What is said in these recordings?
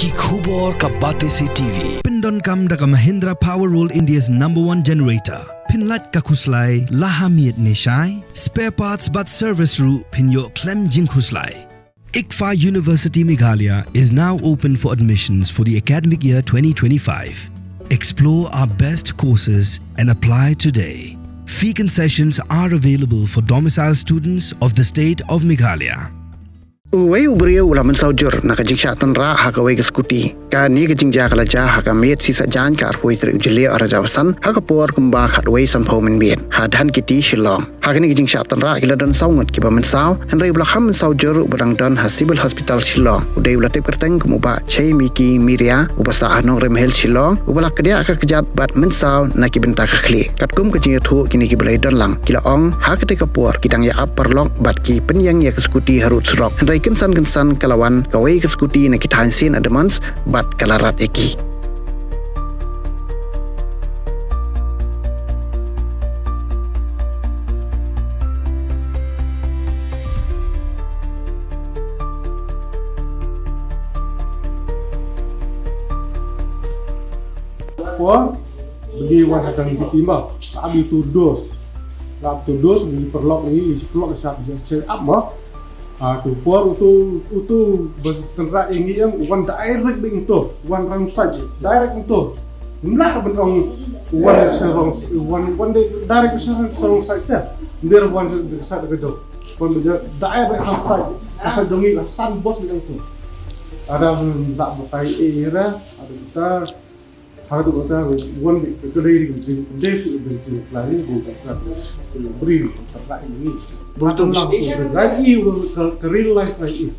Ki khubor ka bate se TV. Pindon kam da ka Mahindra Powerwall India's #1 generator. Pinlat ka khuslai lahamiet neshai. Spare parts but service ru pinyo klem jing khuslai. ICFA University Meghalaya is now open for admissions for the academic year 2025. Explore our best courses and apply today. Fee concessions are available for domicile students of the state of Meghalaya. Uway ubriya ulaman saujur nakajing syatan ra haka way skuti ka ni kajing ja kala ja haka met sisa jan ka arpoi tri ujeli arajawasan haka por kumba khat way san phau men bien hadan kiti shillong haka ni kajing syatan ra kila don saungat ki ba men saw henry blaham saujur badang don hasibul hospital shillong udai ulatip kerteng kumuba chei miki miria ubasa anong remhel shillong ubala kedia ka kejat bat men saw na ki benta ka khli katkum kajing thu kini ki belai don lang kila ong haka te ka por kidang ya upperlock bat ki penyang ya skuti harut surok kensan kalawan kawai ke skuti na kita hansin ademans bat kalarat eki. Puan bagi wan hadang ditimba abi tudos lap tudos di perlok ni perlok siap up mah tu por utu bergerak ini yang wan direct bing tu wan rang saja direct itu mula benong wan serong wan direct serong saja dia wan sat kerja wan direct rang saja asal dongi stand bos bing tu ada tak bukai era ada kita hadu kata wan kedai di desu di lain bukan beri ternak ini betul lagi ke real life lagi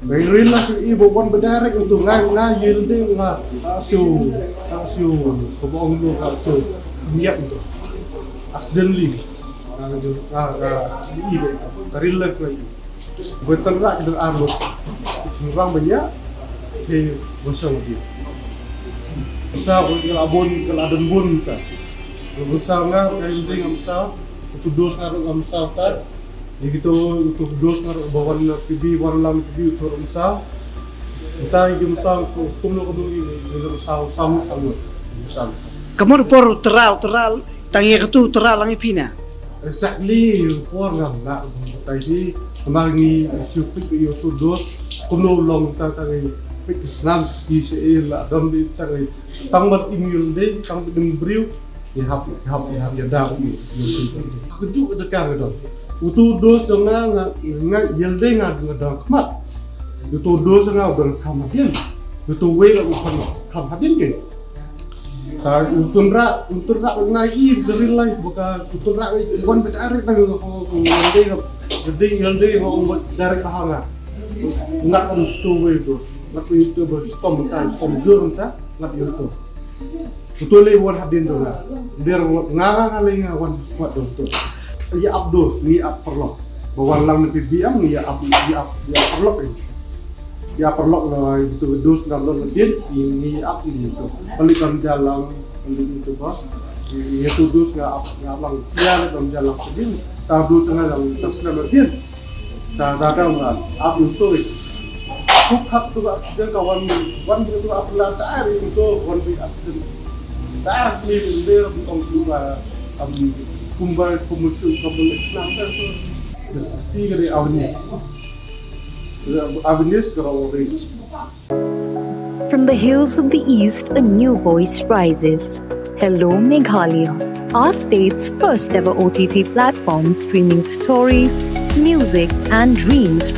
dari real life ini bukan berdarek untuk ngai yielding lah asio kebong tu asio niat untuk accidentally ini ke real life lagi berternak dengan arus semua banyak di bosong dia besar kalau abon kalau ada bun kita besar ngah kayak ini ngam besar itu dos ngaruh ngam besar kan begitu untuk dos ngaruh bawan TV warlam TV itu besar kita ini besar kumlo ini besar sama besar kamu por teral tangi itu teral langi pina exactly por ngam nak tadi kemarin supik itu dos kumlo long tangi Islam di seela dan di cari tangbat imul deh tangbat dembriu hap ya dah aku juga cakap gitu utu dos dengan yelde dengan kemat utu dos dengan orang kamadin utu wela ukan kamadin ke utunra ngai dari life bukan utunra bukan berarti dengan yelde orang dari bahanga nggak harus tuh itu nak itu berkomentar komjur entah nak itu betul le wan hadin tu lah der ngarang wan kuat tu ya abdul ni perlok bawa lang ni biam ni ya perlok ni ya perlok lah itu dos dalam hadin ini ini itu balikan jalan itu bah itu dos nggak lang ya dalam jalan hadin tahu dos nggak tersenam hadin tak ada nggak itu Kukat tu accident kawan begitu apalah dari itu wan bi accident dar ni dia bukan juga kumbal komusul kabel Islam tu mesti dari awareness kalau reach. From the hills of the east, a new voice rises. Hello Meghalaya, our state's first ever OTT platform streaming stories, music and dreams.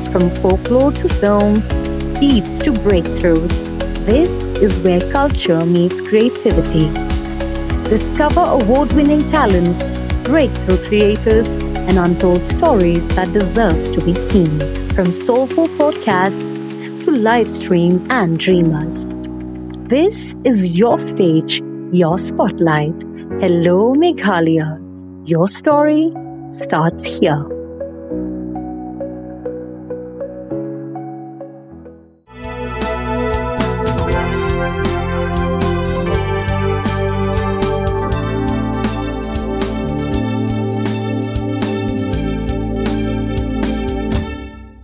From folklore to films, beats to breakthroughs, this is where culture meets creativity. Discover award-winning talents, breakthrough creators, and untold stories that deserves to be seen. From soulful podcasts to live streams and dreamers. This is your stage, your spotlight. Hello Meghalaya. Your story starts here.